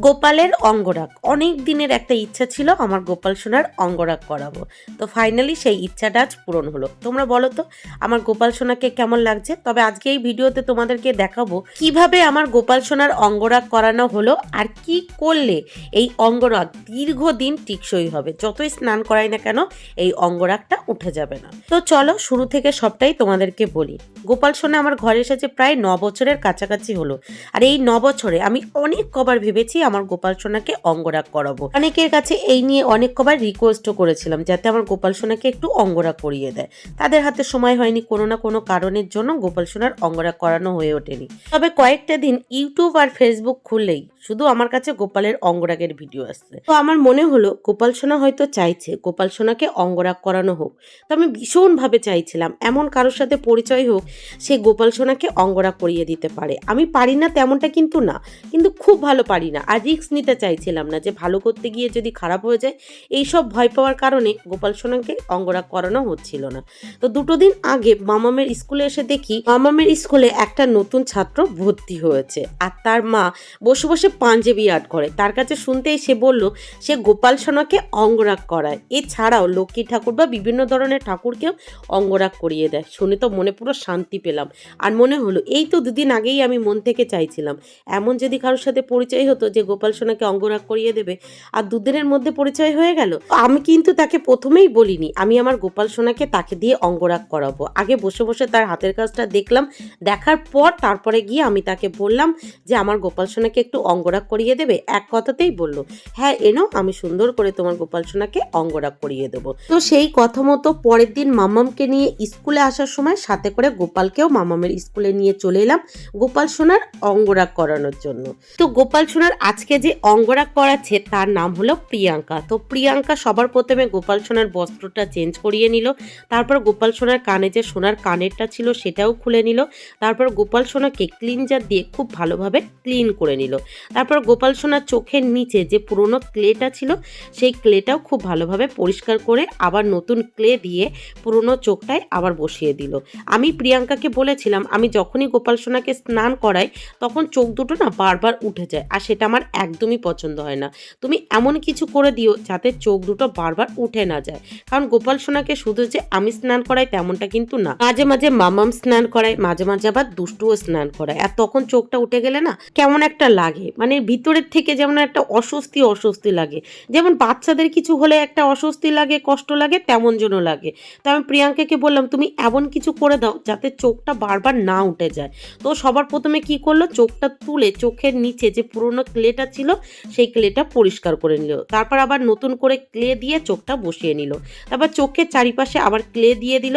গোপালের অঙ্গরাগ অনেক দিনের একটা ইচ্ছা ছিল আমার গোপাল সোনার অঙ্গরাগ করাবো। তো ফাইনালি সেই ইচ্ছাটা আজ পূরণ হলো। তোমরা বলো তো আমার গোপাল সোনাকে কেমন লাগছে? তবে আজকে এই ভিডিওতে তোমাদেরকে দেখাবো কিভাবে আমার গোপাল সোনার অঙ্গরাগ করানো হলো আর কি করলে এই অঙ্গরাগ দীর্ঘদিন টিকসই হবে। যতই স্নান করাই না কেন এই অঙ্গরাগটা উঠে যাবে না। তো চলো শুরু থেকে সবটাই তোমাদেরকে বলি। গোপাল সোনা আমার ঘরে এসেছে প্রায় 9 বছরের কাছাকাছি হলো। আর এই 9 বছরে আমি অনেক কবার ভেবেছি আমার গোপাল সোনাকে অঙ্গরাগ করাবো। অনেকের কাছে এই নিয়ে অনেক কবার রিকোয়েস্টও করেছিলাম যাতে আমার গোপাল সোনাকে একটু অঙ্গরাগ করিয়ে দেয়। তাদের হাতে সময় হয়নি, কোনো না কোনো কারণের জন্য গোপাল সোনার অঙ্গরাগ করানো হয়ে ওঠেনি। তবে কয়েকটা দিন ইউটিউব আর ফেসবুক খুললেই শুধু আমার কাছে গোপালের অঙ্গরাগের ভিডিও আসছে। তো আমার মনে হলো গোপাল সোনা হয়তো চাইছে গোপাল সোনাকে অঙ্গরাগ করানো হোক। তো আমি ভীষণভাবে চাইছিলাম এমন কারোর সাথে পরিচয় হোক সে গোপাল সোনাকে অঙ্গরাগ করিয়ে দিতে পারে। আমি পারি না তেমনটা কিন্তু না, কিন্তু খুব ভালো পারি না। আর রিস্ক নিতে চাইছিলাম না যে ভালো করতে গিয়ে যদি খারাপ হয়ে যায়, এইসব ভয় পাওয়ার কারণে গোপাল সোনাকে অঙ্গরাগ করানো হচ্ছিল না। তো 2 দিন আগে মামামের স্কুলে এসে দেখি মামামের স্কুলে একটা নতুন ছাত্র ভর্তি হয়েছে আর তার মা বসে বসে পাঞ্জাবি আর্ট করে। তার কাছে শুনতেই সে বলল সে গোপাল সোনাকে অঙ্গরাগ করায়, এছাড়াও লক্ষ্মী ঠাকুর বা বিভিন্ন ধরনের ঠাকুরকেও অঙ্গরাগ করিয়ে দেয়। শুনে তো মনে পুরো শান্তি পেলাম। আর মনে হলো এই তো 2 দিন আগেই আমি মন থেকে চাইছিলাম এমন যদি কারোর সাথে পরিচয় হতো যে গোপাল সোনাকে অঙ্গরাগ করিয়ে দেবে, আর 2 দিনের মধ্যে পরিচয় হয়ে গেল। আমি কিন্তু তাকে প্রথমেই বলিনি আমি আমার গোপাল সোনাকে তাকে দিয়ে অঙ্গরাগ করাবো। আগে বসে বসে তার হাতের কাজটা দেখলাম, দেখার পর তারপরে গিয়ে আমি তাকে বললাম যে আমার গোপাল সোনাকে একটু অঙ্গরাগ করিয়ে দেবে। এক কথাতেই বললো হ্যাঁ এনো, আমি সুন্দর করে তোমার গোপাল সোনাকে অঙ্গরাগ করিয়ে দেবো। তো সেই কথা মতো পরের দিন মামামকে নিয়ে স্কুলে আসার সময় সাথে করে গোপালকেও মামামের স্কুলে নিয়ে চলে এলাম গোপাল সোনার অঙ্গরাগ করানোর জন্য। তো গোপাল সোনার আজকে যে অঙ্গরাগ করাচ্ছে তার নাম হলো প্রিয়াঙ্কা। তো প্রিয়াঙ্কা সবার প্রথমে গোপাল সোনার বস্ত্রটা চেঞ্জ করিয়ে নিল, তারপর গোপাল সোনার কানে যে সোনার কানেরটা ছিল সেটাও খুলে নিল, তারপর গোপাল সোনাকে ক্লিনজার দিয়ে খুব ভালোভাবে ক্লিন করে নিল, তারপর গোপাল সোনার চোখের নিচে যে পুরনো ক্লেটা ছিল সেই ক্লেটাও খুব ভালোভাবে পরিষ্কার করে আবার নতুন ক্লে দিয়ে পুরনো চোখটায় আবার বসিয়ে দিল। আমি প্রিয়াঙ্কাকে বলেছিলাম আমি যখনই গোপাল সোনাকে স্নান করাই তখন চোখ দুটো না বারবার উঠে যায়, আর সেটা আমার একদমই পছন্দ হয় না। তুমি এমন কিছু করে দিও যাতে চোখ দুটো বারবার উঠে না যায়, কারণ গোপাল সোনাকে শুধু যে আমি স্নান করাই তেমনটা কিন্তু না, মাঝে মাঝে মামাম স্নান করায়, মাঝে মাঝে আবার দুষ্টুও স্নান করায়। আর তখন চোখটা উঠে গেলে না কেমন একটা লাগে, মানে ভিতরের থেকে যেমন একটা অস্বস্তি অস্বস্তি লাগে, যেমন বাচ্চাদের কিছু হলে একটা অস্বস্তি লাগে, কষ্ট লাগে, তেমন যেন লাগে। তো আমি প্রিয়াঙ্কাকে বললাম তুমি এমন কিছু করে দাও যাতে চোখটা বারবার না উঠে যায়। তো সবার প্রথমে কি করলো, চোখটা তুলে চোখের নিচে যে পুরনো ক্লেটা ছিল সেই ক্লেটা পরিষ্কার করে নিল, তারপর আবার নতুন করে ক্লে দিয়ে চোখটা বসিয়ে নিল, তারপর চোখের চারিপাশে আবার ক্লে দিয়ে দিল,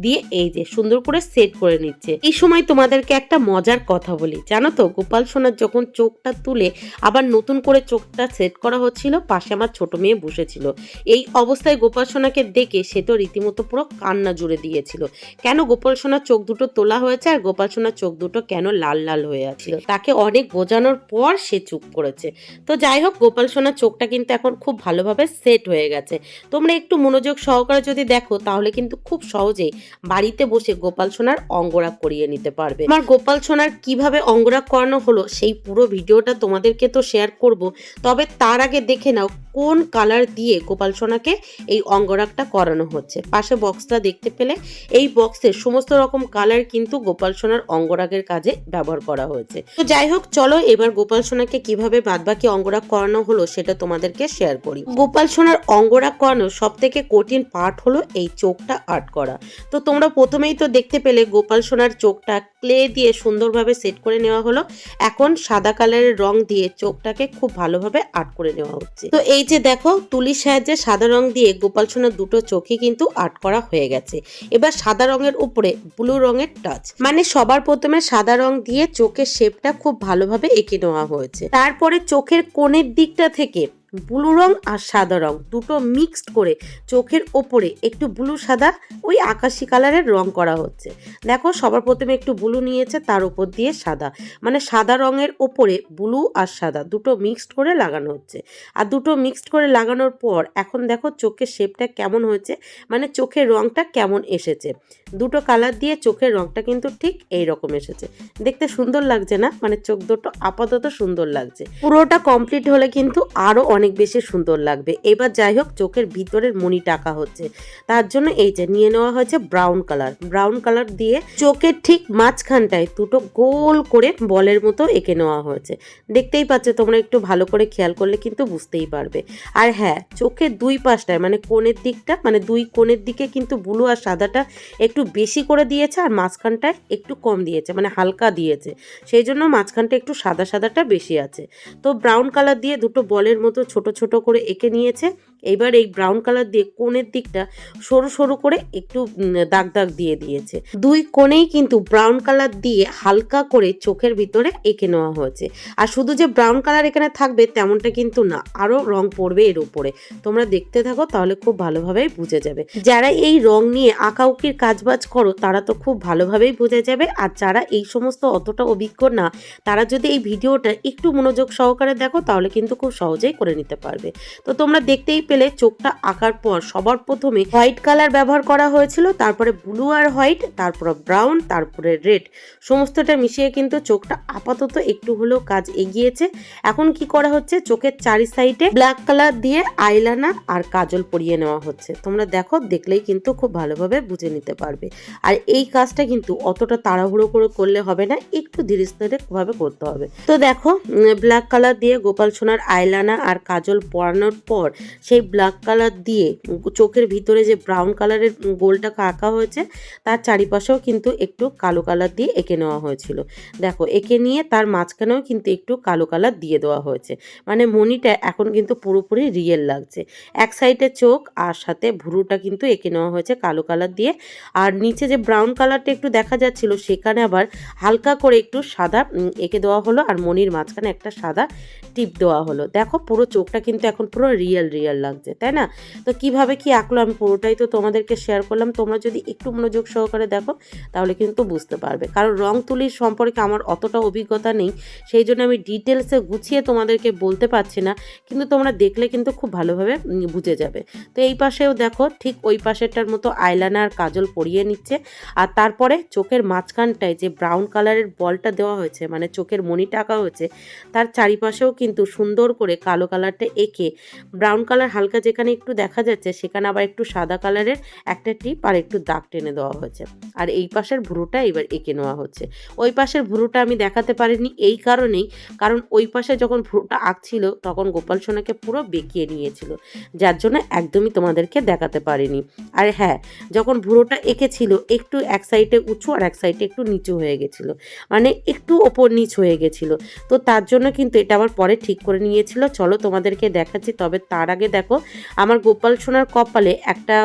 দিয়ে এই যে সুন্দর করে সেট করে নিচ্ছে। এই সময় তোমাদেরকে একটা মজার কথা বলি, জানো তো গোপাল সোনার যখন চোখটা তুলে আবার নতুন করে চোখটা সেট করা হচ্ছিল পাশে আমার ছোট মেয়ে বসেছিল। এই অবস্থায় গোপাল সোনাকে দেখে সে তো রীতিমতো পুরো কান্না জুড়ে দিয়েছিল। কেন গোপাল সোনার চোখ দুটো তোলা হয়েছে আর গোপাল সোনার চোখ দুটো কেন লাল লাল হয়ে আছে, তাকে অনেক বোঝানোর পর সে চুপ করেছে। তো যাই হোক গোপাল সোনার চোখটা কিন্তু এখন খুব ভালোভাবে সেট হয়ে গেছে। তোমরা একটু মনোযোগ সহকারে যদি দেখো তাহলে কিন্তু খুব সহজেই বাড়িতে বসে গোপাল সোনার অঙ্গরাগ করিয়ে নিতে পারবে। আমার গোপাল সোনার কিভাবে অঙ্গরাগ করানো হলো সেই পুরো ভিডিওটা তোমাদেরকে তো শেয়ার করব, তবে তার আগে দেখে নাও কোন কালার দিয়ে গোপাল সোনাকে এই অঙ্গরাগটা করানো হচ্ছে। পাশে বক্সটা দেখতে পেলে এই বক্সের সমস্ত রকম কালার কিন্তু গোপাল সোনার অঙ্গরাগের কাজে ব্যবহার করা হয়েছে। তো যাই হোক চলো এবার গোপাল সোনাকে কিভাবে বাদবাকি অঙ্গরাগ করানো হলো সেটা তোমাদেরকে শেয়ার করি। গোপাল সোনার অঙ্গরাগ করানোর সব থেকে কঠিন পার্ট হলো এই চোখটা আর্ট করা। তো তোমরা প্রথমেই তো দেখতে পেলে গোপাল সোনার চোখটা ক্লে দিয়ে সুন্দরভাবে সেট করে নেওয়া হলো। এখন সাদা কালারের রং দিয়ে চোখটাকে খুব ভালোভাবে আর্ট করে নেওয়া হচ্ছে। তো এই যে দেখো তুলির সাহায্যে সাদা রং দিয়ে গোপাল সোনার দুটো চোখই কিন্তু আর্ট করা হয়ে গেছে। এবার সাদা রঙের উপরে ব্লু রঙের টাচ, মানে সবার প্রথমে সাদা রং দিয়ে চোখের শেপটা খুব ভালোভাবে এঁকে নেওয়া হয়েছে। তারপরে চোখের কোণের দিকটা থেকে ব্লু রং আর সাদা রং দুটো মিক্সড করে চোখের ওপরে একটু ব্লু সাদা ওই আকাশি কালারের রং করা হচ্ছে। দেখো সবার প্রথমে একটু ব্লু নিয়েছে, তার উপর দিয়ে সাদা, মানে সাদা রঙের ওপরে ব্লু আর সাদা দুটো মিক্সড করে লাগানো হচ্ছে। আর দুটো মিক্সড করে লাগানোর পর এখন দেখো চোখের শেপটা কেমন হয়েছে, মানে চোখের রংটা কেমন এসেছে। দুটো কালার দিয়ে চোখের রংটা কিন্তু ঠিক এই রকম এসেছে। দেখতে সুন্দর লাগছে না? মানে চোখ দুটো আপাতত সুন্দর লাগছে, পুরোটা কমপ্লিট হলে কিন্তু আরও অনেক বেশি সুন্দর লাগবে। এবার যাই হোক চোখের ভিতরের মণিটা আঁকা হচ্ছে, তার জন্য এই যে নিয়ে নেওয়া হয়েছে ব্রাউন কালার। ব্রাউন কালার দিয়ে চোখের ঠিক মাঝখানটায় দুটো গোল করে বলের মতো এঁকে নেওয়া হয়েছে। দেখতেই পাচ্ছ তোমরা, একটু ভালো করে খেয়াল করলে কিন্তু বুঝতেই পারবে। আর হ্যাঁ, চোখের দুই পাশটায় মানে কোণের দিকটা, মানে দুই কোণের দিকে কিন্তু ব্লু আর সাদাটা একটু বেশি করে দিয়েছে, আর মাঝখানটায় একটু কম দিয়েছে, মানে হালকা দিয়েছে, সেই জন্য মাঝখানটা একটু সাদা সাদাটা বেশি আছে। তো ব্রাউন কালার দিয়ে দুটো বলের মতো ছোট ছোট করে এঁকে নিয়েছে। এবার এই ব্রাউন কালার দিয়ে কোণের দিকটা সরু সরু করে একটু দাগ দাগ দিয়ে দিয়েছে। দুই কোণেই কিন্তু ব্রাউন কালার দিয়ে হালকা করে চোখের ভিতরে এঁকে নেওয়া হয়েছে। আর শুধু যে ব্রাউন কালার এখানে থাকবে তেমনটা কিন্তু না, আরও রং পড়বে এর উপরে। তোমরা দেখতে থাকো, তাহলে খুব ভালোভাবেই বুঝে যাবে। যারা এই রং নিয়ে আঁকাউকির কাজবাজ করো তারা তো খুব ভালোভাবেই বুঝে যাবে, আর যারা এই সমস্ত অতটা অভিজ্ঞ না তারা যদি এই ভিডিওটা একটু মনোযোগ সহকারে দেখো তাহলে কিন্তু খুব সহজেই করে নিতে পারবে। তো তোমরা দেখতেই পেলে চোখটা আঁকার পর সবার প্রথমে হোয়াইট কালার ব্যবহার করা হয়েছিল, তারপরে ব্লু আর হোয়াইট, তারপরে ব্রাউন, তারপরে রেড, সমস্তটা মিশিয়ে কিন্তু চোখটা আপাতত একটু হলেও কাজ এগিয়েছে। এখন কি করা হচ্ছে, চোখের চারি সাইডে ব্ল্যাক কালার দিয়ে আইলাইনার আর কাজল পরিয়ে নেওয়া হচ্ছে। তোমরা দেখো, দেখলেই কিন্তু খুব ভালোভাবে বুঝে নিতে পারবে। আর এই কাজটা কিন্তু অতটা তাড়াহুড়ো করে করলে হবে না, একটু ধীরে স্থিরে ভাবে করতে হবে। তো দেখো ব্ল্যাক কালার দিয়ে গোপাল সোনার আইলাইনার আর কাজল পরানোর পর সেই ব্ল্যাক কালার দিয়ে চোখের ভিতরে যে ব্রাউন কালারের গোলটা আঁকা হয়েছে তার চারিপাশেও কিন্তু একটু কালো কালার দিয়ে এঁকে নেওয়া হয়েছিল। দেখো এঁকে নিয়ে তার মাঝখানেও কিন্তু একটু কালো কালার দিয়ে দেওয়া হয়েছে, মানে মণিটা এখন কিন্তু পুরোপুরি রিয়েল লাগছে। এক সাইডে চোখ আর সাথে ভুরুটা কিন্তু এঁকে নেওয়া হয়েছে কালো কালার দিয়ে, আর নিচে যে ব্রাউন কালারটা একটু দেখা যাচ্ছিল সেখানে আবার হালকা করে একটু সাদা এঁকে দেওয়া হলো, আর মণির মাঝখানে একটা সাদা টিপ দেওয়া হলো। দেখো পুরো চোখটা কিন্তু এখন পুরো রিয়েল রিয়েল লাগছে, তাই না? তো কিভাবে কি আঁকলো আমি পুরোটাই তো তোমাদেরকে শেয়ার করলাম। তোমরা যদি একটু মনোযোগ সহকারে দেখো তাহলে কিন্তু বুঝতে পারবে, কারণ রং তুলির সম্পর্কে আমার অতটা অভিজ্ঞতা নেই, সেই জন্য আমি ডিটেলসে গুছিয়ে তোমাদেরকে বলতে পারছি না, কিন্তু তোমরা দেখলে কিন্তু খুব ভালোভাবে বুঝে যাবে। তো এই পাশেও দেখো ঠিক ওই পাশেরটার মতো আইলাইনার কাজল পরিয়ে নিচ্ছে, আর তারপরে চোখের মাঝখানটায় যে ব্রাউন কালারের বলটা দেওয়া হয়েছে, মানে চোখের মণিটা আঁকা হয়েছে, তার চারিপাশেও কিন্তু সুন্দর করে কালো কালারটা এঁকে ব্রাউন কালার হালকা যেখানে একটু দেখা যাচ্ছে সেখানে আবার একটু সাদা কালারের একটা টিপ আর একটু দাগ টেনে দেওয়া হয়েছে। আর এই পাশের ভুরুটা এবার এঁকে নেওয়া হচ্ছে। ওই পাশের ভুরুটা আমি দেখাতে পারিনি এই কারণেই, কারণ ওই পাশে যখন ভুরুটা আঁকছিল তখন গোপাল সোনাকে পুরো বেঁকিয়ে নিয়েছিল, যার জন্য একদমই তোমাদেরকে দেখাতে পারিনি। আর হ্যাঁ, যখন ভুরুটা এঁকেছিল একটু এক সাইডে উঁচু আর এক সাইডে একটু নিচু হয়ে গেছিল, মানে একটু ওপর নিচ হয়ে গেছিল, তো তার জন্য কিন্তু এটা আবার পরে ঠিক করে নিয়েছিল। চলো তোমাদেরকে দেখাচ্ছি, তবে তার আগে দেখো আমার গোপাল সোনার কপালে একটা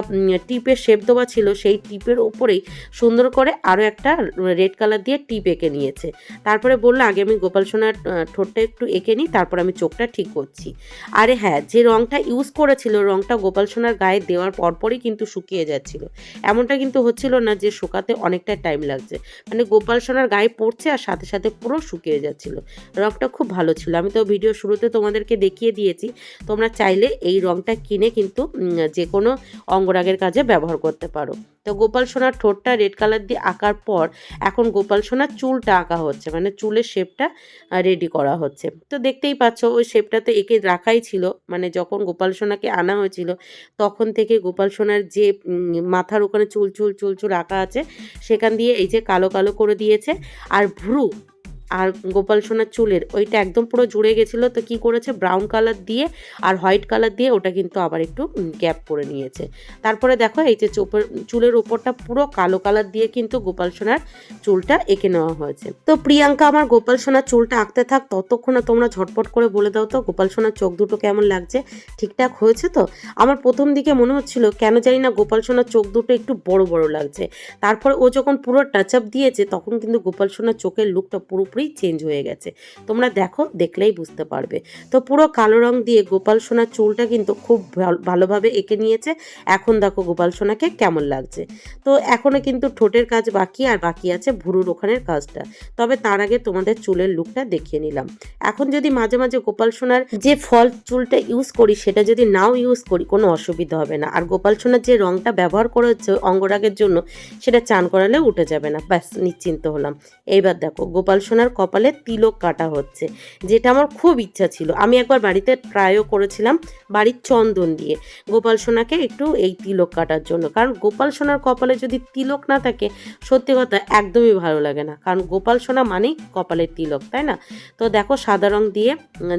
টিপের শেপ দেওয়া ছিল, সেই টিপের ওপরেই সুন্দর করে আরও একটা রেড কালার দিয়ে টিপ এঁকে নিয়েছে। তারপরে বললো আগে আমি গোপাল সোনার ঠোঁটটা একটু এঁকে নিই, তারপর আমি চোখটা ঠিক করছি। আরে হ্যাঁ, যে রংটা ইউজ করেছিল রংটা গোপাল সোনার গায়ে দেওয়ার পরপরই কিন্তু শুকিয়ে যাচ্ছিল, এমনটা কিন্তু হচ্ছিল না যে শুকাতে অনেকটা টাইম লাগছে, মানে গোপাল সোনার গায়ে পড়ছে আর সাথে সাথে পুরো শুকিয়ে যাচ্ছিল। রংটা খুব ভালো ছিল, আমি তো ভিডিও শুরুতে তোমাদেরকে দেখিয়ে দিয়েছি। তোমরা চাইলে এই রংটা কিনে কিন্তু যে কোনো অঙ্গরাগের কাজে ব্যবহার করতে পারো। তো গোপাল সোনার ঠোঁটটা রেড কালার দিয়ে আঁকার পর এখন গোপাল সোনার চুলটা আঁকা হচ্ছে, মানে চুলের শেপটা রেডি করা হচ্ছে। তো দেখতেই পাচ্ছ ওই শেপটা তো এঁকে রাখাই ছিল, মানে যখন গোপাল সোনাকে আনা হয়েছিল তখন থেকে গোপাল সোনার যে মাথার ওখানে চুল চুল চুল চুল আঁকা আছে সেখান দিয়ে এই যে কালো কালো করে দিয়েছে। আর ভ্রু আর গোপাল সোনার চুলের ওইটা একদম পুরো জুড়ে গেছিলো, তো কি করেছে ব্রাউন কালার দিয়ে আর হোয়াইট কালার দিয়ে ওটা কিন্তু আবার একটু গ্যাপ করে নিয়েছে। তারপরে দেখো এই যে চুলের ওপরটা পুরো কালো কালার দিয়ে কিন্তু গোপাল সোনার চুলটা এঁকে নেওয়া হয়েছে। তো প্রিয়াঙ্কা আমার গোপাল সোনার চুলটা আঁকতে থাক, ততক্ষণে তোমরা ঝটপট করে বলে দাও তো গোপাল সোনার চোখ দুটো কেমন লাগছে, ঠিকঠাক হয়েছে তো? আমার প্রথম দিকে মনে হচ্ছিল কেন জানি না গোপাল সোনার চোখ দুটো একটু বড় বড় লাগছে, তারপর ও যখন পুরো টাচ আপ দিয়েছে তখন কিন্তু গোপাল সোনার চোখের লুকটা পুরোপুরি পুরোপুরি চেঞ্জ হয়ে গেছে। তোমরা দেখো, দেখলেই বুঝতে পারবে। তো পুরো কালো রং দিয়ে গোপাল সোনার চুলটা কিন্তু খুব ভালোভাবে এঁকে নিয়েছে। এখন দেখো গোপাল সোনাকে কেমন লাগছে। তো এখনো কিন্তু ঠোঁটের কাজ বাকি, আর বাকি আছে ভুরুর ওখানের কাজটা। তবে তার আগে তোমাদের চুলের লুকটা দেখিয়ে নিলাম। এখন যদি মাঝে মাঝে গোপাল সোনার যে ফল চুলটা ইউজ করি সেটা যদি নাও ইউজ করি কোনো অসুবিধা হবে না। আর গোপাল সোনার যে রংটা ব্যবহার করা হচ্ছে অঙ্গরাগের জন্য সেটা চান করালে উঠে যাবে না, ব্যাস নিশ্চিন্ত হলাম। এইবার দেখো গোপাল সোনার কপালে তিলক কাটা হচ্ছে, যেটা আমার খুব ইচ্ছা ছিল। আমি একবার বাড়িতে ট্রাইও করেছিলাম বাড়ির চন্দন দিয়ে গোপাল সোনাকে একটু এই তিলক কাটার জন্য, কারণ গোপাল সোনার কপালে যদি তিলক না থাকে সত্যি কথা একদমই ভালো লাগে না, কারণ গোপাল সোনা মানেই কপালের তিলক, তাই না? তো দেখো সাদা রং দিয়ে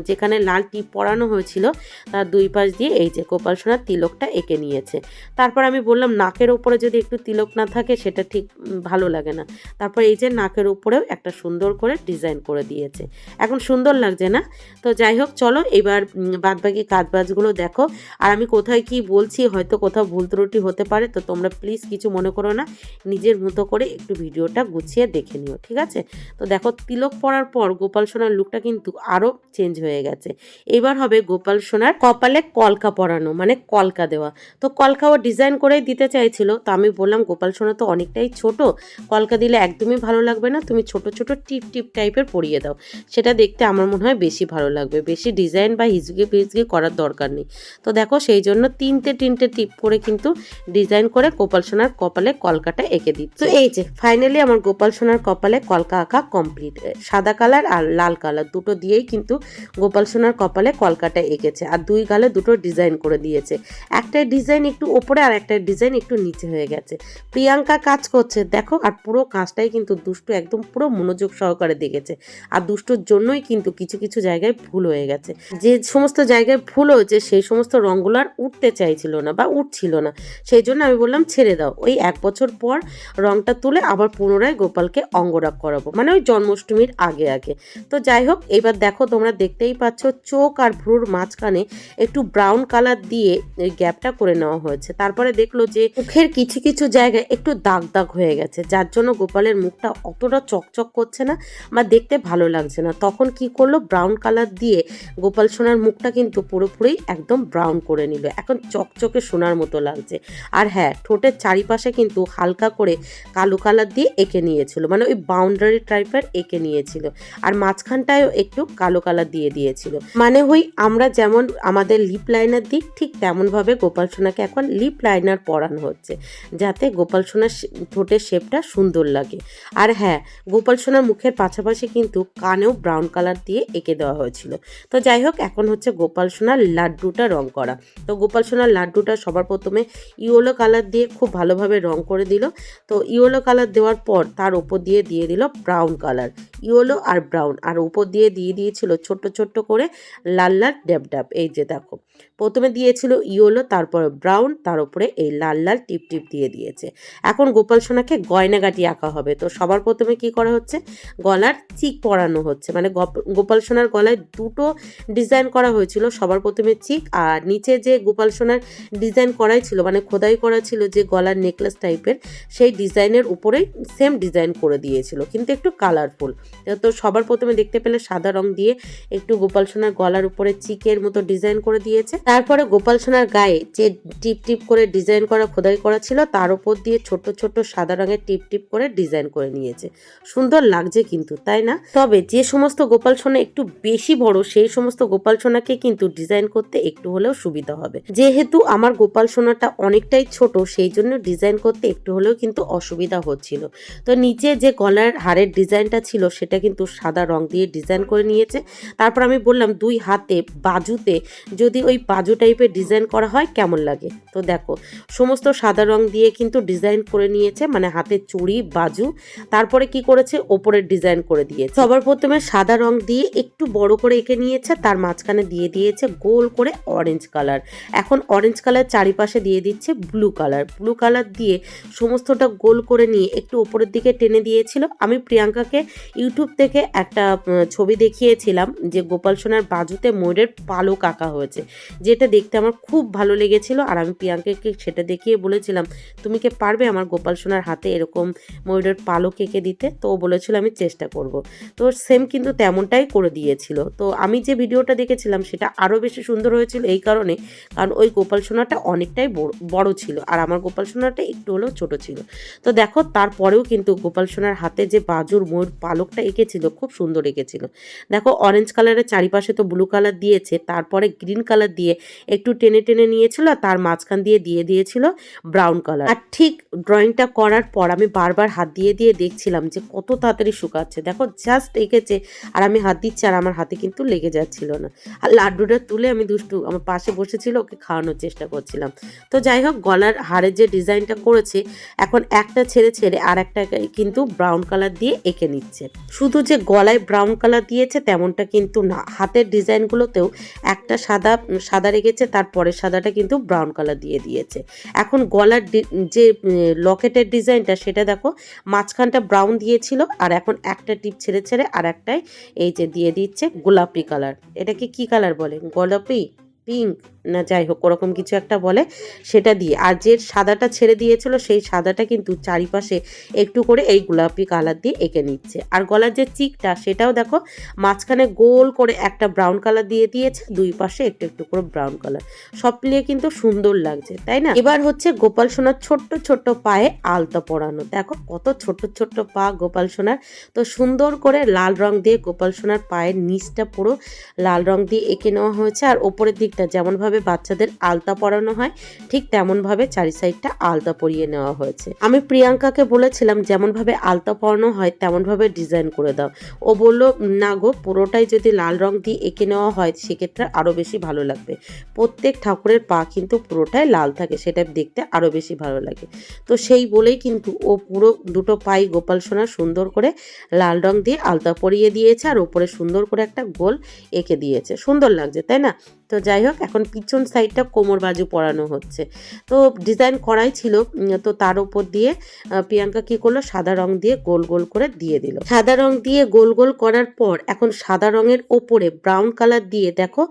যেখানে লাল টিপ পরানো হয়েছিল তার দুই পাশ দিয়ে এই যে গোপাল সোনার তিলকটা এঁকে নিয়েছে। তারপর আমি বললাম নাকের উপরে যদি একটু তিলক না থাকে সেটা ঠিক ভালো লাগে না। তারপর এই যে নাকের উপরেও একটা সুন্দর করে ডিজাইন করে দিয়েছে, এখন সুন্দর লাগছে না? তো যাই হোক, চলো এবার বাদবাকি কাজবাজগুলো দেখো। আর আমি কোথায় কি বলছি হয়তো কোথাও ভুল ত্রুটি হতে পারে, তো তোমরা প্লিজ কিছু মনে করো না, নিজের মতো করে একটু ভিডিওটা গুছিয়ে দেখে নিও, ঠিক আছে? তো দেখো তিলক পরার পর গোপাল সোনার লুকটা কিন্তু আরও চেঞ্জ হয়ে গেছে। এবার হবে গোপাল সোনার কপালে কলকা পরানো, মানে কলকা দেওয়া। তো কলকাও ডিজাইন করেই দিতে চাইছিল, তো আমি বললাম গোপাল সোনা তো অনেকটাই ছোট, কলকা দিলে একদমই ভালো লাগবে না, তুমি ছোট ছোট টিপ টিপ টাইপের পরিয়ে দাও, সেটা দেখতে আমার মনে হয় বেশি ভালো লাগবে, বেশি ডিজাইন বা হিজকি ফিজকি করার দরকার নেই। তো দেখো সেই জন্য তিনটে টিপ করে কিন্তু ডিজাইন করে গোপাল সোনার কপালে কলকাটা এঁকে দিচ্ছে। তো এই যে ফাইনালি আমার গোপাল সোনার কপালে কলকা আঁকা কমপ্লিট। সাদা কালার আর লাল কালার দুটো দিয়েই কিন্তু গোপাল সোনার কপালে কলকাটা এঁকেছে, আর দুই গালে দুটো ডিজাইন করে দিয়েছে। একটা ডিজাইন একটু ওপরে আর একটা ডিজাইন একটু নিচে হয়ে গেছে। প্রিয়াঙ্কা কাজ করছে দেখো, আর পুরো কাজটাই কিন্তু দুষ্টু একদম পুরো মনোযোগ সহকারে দেখেছে। আর দুষ্টুর জন্যই কিন্তু কিছু কিছু জায়গায় ভুল হয়ে গেছে, যে সমস্ত জায়গায় ভুল হয়েছে সেই সমস্ত রঙগুলো আর উঠতে চাইছিল না বা উঠছিল না, সেই জন্য আমি বললাম ছেড়ে দাও, ওই 1 বছর পর রংটা তুলে আবার পুনরায় গোপালকে অঙ্গরাগ করাবো, মানে ওই জন্মাষ্টমীর আগে আগে। তো যাই হোক, এবার দেখো তোমরা দেখতেই পাচ্ছ চোখ আর ভ্রুর মাঝখানে একটু ব্রাউন কালার দিয়ে এই গ্যাপটা করে নেওয়া হয়েছে। তারপরে দেখলো যে মুখের কিছু কিছু জায়গায় একটু দাগ দাগ হয়ে গেছে, যার জন্য গোপালের মুখটা অতটা চকচক করছে না বা দেখতে ভালো লাগছে না। তখন কি করলো, ব্রাউন কালার দিয়ে গোপাল সোনার মুখটা কিন্তু পুরোপুরি একদম ব্রাউন করে নিল, এখন চকচকে সোনার মতো লাগছে। আর হ্যাঁ, ঠোঁটের চারিপাশে কিন্তু হালকা করে কালো কালার দিয়ে এঁকে নিয়েছিল, মানে ওই বাউন্ডারি টাইপের এঁকে নিয়েছিল, আর মাঝখানটায়ও একটু কালো কালার দিয়ে দিয়েছিল, মানে ওই আমরা যেমন আমাদের লিপ লাইনার দিই ঠিক তেমনভাবে গোপাল সোনাকে এখন লিপ লাইনার পরানো হচ্ছে, যাতে গোপাল সোনার ঠোঁটের শেপটা সুন্দর লাগে। আর হ্যাঁ, গোপাল সোনার মুখের পাশাপাশি কিন্তু কানেও ব্রাউন কালার দিয়ে এঁকে দেওয়া হয়েছিল। তো যাই হোক, এখন হচ্ছে গোপাল সোনার লাড্ডুটা রং করা। তো গোপাল সোনার লাড্ডুটা সবার প্রথমে ইয়েলো কালার দিয়ে খুব ভালোভাবে রং করে দিল। তো ইয়েলো কালার দেওয়ার পর তার উপর দিয়ে দিল ব্রাউন কালার, ইয়েলো আর ব্রাউন, আর উপর দিয়ে দিয়েছিল ছোট্ট ছোট্ট করে লাল লাল ড্যাব ড্যাব। এই যে দেখো, প্রথমে দিয়েছিল ইয়েলো, তারপরে ব্রাউন, তার উপরে এই লাল লাল টিপ টিপ দিয়ে দিয়েছে। এখন গোপাল সোনাকে গয়নাগাটি আঁকা হবে। তো সবার প্রথমে কি করা হচ্ছে, গলার চিক পরানো হচ্ছে, মানে গোপাল সোনার গলায় দুটো ডিজাইন করা হয়েছিল, সবার প্রথমে চিক, আর নিচে যে গোপাল সোনার ডিজাইন করাই ছিল মানে খোদাই করা ছিল যে গলার নেকলেস টাইপের, সেই ডিজাইনের উপরেই সেম ডিজাইন করে দিয়েছিল, কিন্তু একটু কালারফুল। তো সবার প্রথমে দেখতে পেলে সাদা রং দিয়ে একটু গোপাল সোনার গলার উপরে চিকের মতো ডিজাইন করে দিয়েছে। তারপরে গোপাল সোনার গায়ে যে টিপ টিপ করে ডিজাইন করা খোদাই করা ছিল তার উপর দিয়ে ছোট ছোট সাদা রঙের টিপ টিপ করে ডিজাইন করে নিয়েছে। সুন্দর লাগছে কিন্তু, তাই না? তবে যে সমস্ত গোপাল সোনা একটু বেশি বড় সেই সমস্ত গোপাল সোনাকে কিন্তু ডিজাইন করতে একটু হলেও সুবিধা হবে। যেহেতু আমার গোপাল সোনাটা অনেকটাই ছোট, সেই জন্য ডিজাইন করতে একটু হলেও কিন্তু অসুবিধা হচ্ছিল। তো নিচে যে গলার হারের ডিজাইনটা ছিল সেটা কিন্তু সাদা রং দিয়ে ডিজাইন করে নিয়েছে। তারপর আমি বললাম দুই হাতে বাজুতে যদি ওই বাজু টাইপের ডিজাইন করা হয় কেমন লাগে। তো দেখো সমস্ত সাদা রং দিয়ে কিন্তু ডিজাইন করে নিয়েছে, মানে হাতে চুড়ি বাজু। তারপরে কি করেছে, ওপরের ডিজাইন করে দিয়েছে। সবার প্রথমে সাদা রং দিয়ে একটু বড় করে এঁকে নিয়েছে, তার মাঝখানে দিয়ে দিয়েছে গোল করে অরেঞ্জ কালার। এখন অরেঞ্জ কালার চারিপাশে দিয়ে দিচ্ছে ব্লু কালার দিয়ে সমস্তটা গোল করে নিয়ে একটু ওপরের দিকে টেনে দিয়েছিল। আমি প্রিয়াঙ্কাকে ইউটিউব থেকে একটা ছবি দেখিয়েছিলাম যে গোপাল সোনার বাজুতে ময়ূরের পালক আঁকা হয়েছে, যেটা দেখতে আমার খুব ভালো লেগেছিল। আর আমি প্রিয়াঙ্কাকে সেটা দেখিয়ে বলেছিলাম তুমি কি পারবে আমার গোপাল সোনার হাতে এরকম ময়ূরের পালক এঁকে দিতে? তো ও বলেছিল আমি চেষ্টা করব। তো সেম কিন্তু তেমনটাই করে দিয়েছিল। তো আমি যে ভিডিওটা দেখেছিলাম সেটা আরও বেশি সুন্দর হয়েছিল এই কারণে, কারণ ওই গোপাল সোনাটা অনেকটাই বড় ছিল আর আমার গোপাল সোনাটা একটু হলেও ছোট ছিল। তো দেখো তারপরেও কিন্তু গোপাল সোনার হাতে যে বাজুর ময়ূর পালকটা এঁকেছিল খুব সুন্দর এঁকেছিল। দেখো অরেঞ্জ কালারের চারিপাশে তো ব্লু কালার দিয়েছে, তারপরে গ্রিন কালার দিয়ে একটু টেনে টেনে নিয়েছিল আর তার মাঝখান দিয়ে দিয়েছিল ব্রাউন কালার। আর ঠিক ড্রয়িংটা করার পর আমি বারবার হাত দিয়ে দেখছিলাম যে কত তাড়াতাড়ি শুকাচ্ছে। দেখো জাস্ট এঁকেছে আর আমি হাত দিচ্ছি আর আমার হাতে কিন্তু লেগে যাচ্ছিল না। আর লাড্ডুটা তুলে আমি দুষ্টু আমার পাশে বসেছিল ওকে খাওয়ানোর চেষ্টা করছিলাম। তো যাই হোক গলার হারের যে ডিজাইনটা করেছে এখন একটা ছেড়ে ছেড়ে আর একটা কিন্তু ব্রাউন কালার দিয়ে এঁকে নিচ্ছে। শুধু যে গলায় ব্রাউন কালার দিয়েছে তেমনটা কিন্তু না, হাতের ডিজাইনগুলোতেও একটা সাদা সাদা রেখেছে, তারপরে সাদাটা কিন্তু ব্রাউন কালার দিয়েছে। এখন গলার যে লকেটের ডিজাইনটা সেটা দেখো মাঝখানটা ব্রাউন দিয়েছিল আর এখন একটা টিপ ছেড়ে ছেড়ে আর একটাই এই যে দিয়ে দিচ্ছে গোলাপি কালার। এটাকে কি কালার বলে, গোলাপি, পিঙ্ক না যাই হোক ওরকম কিছু একটা বলে, সেটা দিয়ে। আর যে সাদাটা ছেড়ে দিয়েছিল সেই সাদাটা কিন্তু চারিপাশে একটু করে এই গোলাপি কালার দিয়ে এঁকে নিচ্ছে। আর গলার যে চিকটা সেটাও দেখো মাঝখানে গোল করে একটা ব্রাউন কালার দিয়েছে, দুই পাশে একটু একটু করে ব্রাউন কালার। সব মিলিয়ে কিন্তু সুন্দর লাগছে, তাই না? এবার হচ্ছে গোপাল সোনার ছোট্ট ছোট্ট পায়ে আলতা পরানো। দেখো কত ছোট্ট ছোট্ট পা গোপাল সোনার। তো সুন্দর করে লাল রং দিয়ে গোপাল সোনার পায়ের নিচটা পুরো লাল রং দিয়ে এঁকে নেওয়া হয়েছে। আর ওপরের দিকটা যেমনভাবে বাচ্চাদের আলতা পরানো হয় ঠিক তেমনভাবে চারি সাইডটা আলতা পরিয়ে নেওয়া হয়েছে। আমি প্রিয়াঙ্কাকে বলেছিলাম যেমনভাবে আলতা পরানো হয় তেমনভাবে ডিজাইন করে দাও। ও বলল না গো, পুরোটাই যদি লাল রং দিয়ে এঁকে নেওয়া হয় সেক্ষেত্রে আরও বেশি ভালো লাগবে। প্রত্যেক ঠাকুরের পা কিন্তু পুরোটাই লাল থাকে, সেটা দেখতে আরও বেশি ভালো লাগে। তো সেই বলেই কিন্তু ও পুরো দুটো পাই গোপাল সোনা সুন্দর করে লাল রং দিয়ে আলতা পরিয়ে দিয়েছে আর ওপরে সুন্দর করে একটা গোল এঁকে দিয়েছে। সুন্দর লাগছে, তাই না? তো যাই হোক এখন পিছন সাইডটা কোমর বাজু পরানো হচ্ছে। তো ডিজাইন করাই ছিল, তো তার উপর দিয়ে প্রিয়াঙ্কা কি করলো, সাদা রং দিয়ে গোল গোল করে দিয়ে দিল। সাদা রং দিয়ে গোল গোল করার পর এখন সাদা রঙের ওপরে ব্রাউন কালার দিয়ে দেখো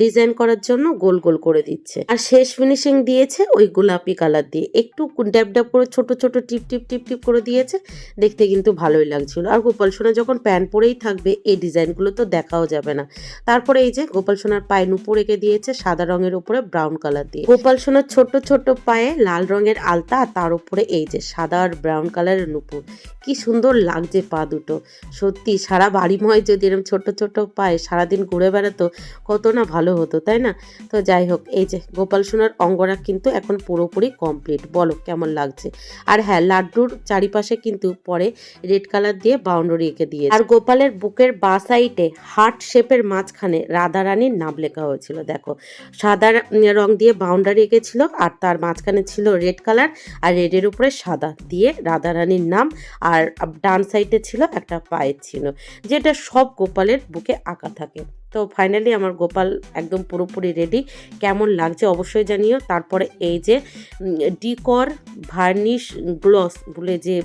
ডিজাইন করার জন্য গোল গোল করে দিচ্ছে। আর শেষ ফিনিশিং দিয়েছে ওই গোলাপি কালার দিয়ে, একটু ড্যাব ড্যাব করে ছোট ছোট টিপ টিপ টিপ টিপ করে দিয়েছে। দেখতে কিন্তু ভালোই লাগছিল। আর গোপাল সোনা যখন প্যান্ট পরেই থাকবে এই ডিজাইনগুলো তো দেখাও যাবে না। তারপরে এই যে গোপাল সোনার পায়ে নুপুর এঁকে দিয়েছে সাদা রঙের উপরে ব্রাউন কালার দিয়ে। গোপাল সোনার ছোট ছোট পায়ে লাল রঙের আলতা আর তার উপরে এই যে সাদা আর ব্রাউন কালারের নুপুর। কি সুন্দর লাগছে পা দুটো। সত্যি সারা বাড়িময় যদি এরকম ছোট ছোট পায়ে সারাদিন ঘুরে বেড়াতো কত না ভালো হতো, তাই না? তো যাই হোক এই যে গোপাল সোনার অঙ্গরাগ কিন্তু এখন পুরোপুরি কমপ্লিট। বলো কেমন লাগছে? আর হ্যাঁ, লাড্ডুর চারিপাশে কিন্তু পরে রেড কালার দিয়ে বাউন্ডারি এঁকে দিয়ে, আর গোপালের বুকের বা সাইডে হার্ট শেপের মাঝখানে রাধা রানীর নাম লেখা হয়েছিল। দেখো সাদা রং দিয়ে বাউন্ডারি এঁকেছিল আর তার মাঝখানে ছিল রেড কালার আর রেডের উপরে সাদা দিয়ে রাধা রানীর নাম, আর ডান সাইডে ছিল একটা পায়ের ছিল, যেটা সব গোপালের বুকে আঁকা থাকে। তো ফাইনালি আমার গোপাল একদম পুরোপুরি রেডি। কেমন লাগছে অবশ্যই জানিও। তারপরে এই যে ডিকর ভার্নিশ গ্লস বলে যে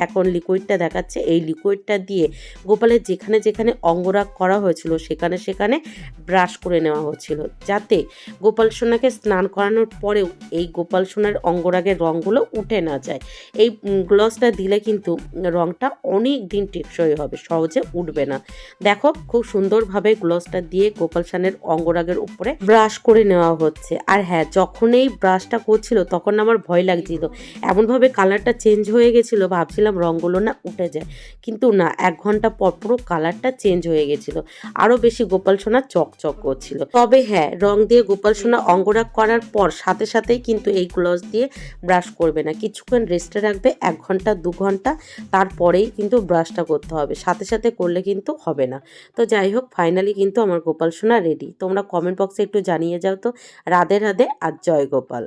এখন লিকুইডটা দেখাচ্ছে, এই লিকুইডটা দিয়ে গোপালের যেখানে যেখানে অঙ্গরাগ করা হয়েছিল সেখানে সেখানে ব্রাশ করে নেওয়া হচ্ছিল, যাতে গোপাল সোনাকে স্নান করানোর পরেও এই গোপাল সোনার অঙ্গরাগের রঙগুলো উঠে না যায়। এই গ্লসটা দিলে কিন্তু রঙটা অনেক দিন টেকসই হবে, সহজে উঠবে না। দেখো খুব সুন্দরভাবে গ্লসটা দিয়ে গোপাল সোনার অঙ্গরাগের উপরে ব্রাশ করে নেওয়া হচ্ছে। আর হ্যাঁ, যখন এই ব্রাশটা করছিল তখন আমার ভয় লাগছিল, এমনভাবে কালারটা চেঞ্জ হয়ে গেছিল, ভাবছিলাম রঙগুলো না উঠে যায়, কিন্তু না, 1 ঘন্টা পর পুরো কালারটা চেঞ্জ হয়ে গেছিল, আরো বেশি গোপাল সোনা চকচক করছিল। তবে হ্যাঁ, রং দিয়ে গোপাল সোনা অঙ্গরাগ করার পর সাথে সাথেই কিন্তু এই গ্লস দিয়ে ব্রাশ করবে না, কিছুক্ষণ রেস্টে রাখবে, 1 ঘন্টা 2 ঘন্টা, তারপরেই কিন্তু ব্রাশটা করতে হবে, সাথে সাথে করলে কিন্তু হবে না। তো যাই হোক ফাইনালি কিন্তু আমার গোপাল সোনা রেডি। তোমরা কমেন্ট বক্সে একটু জানিয়ে যাও তো। রাধে রাধে আর জয় গোপাল।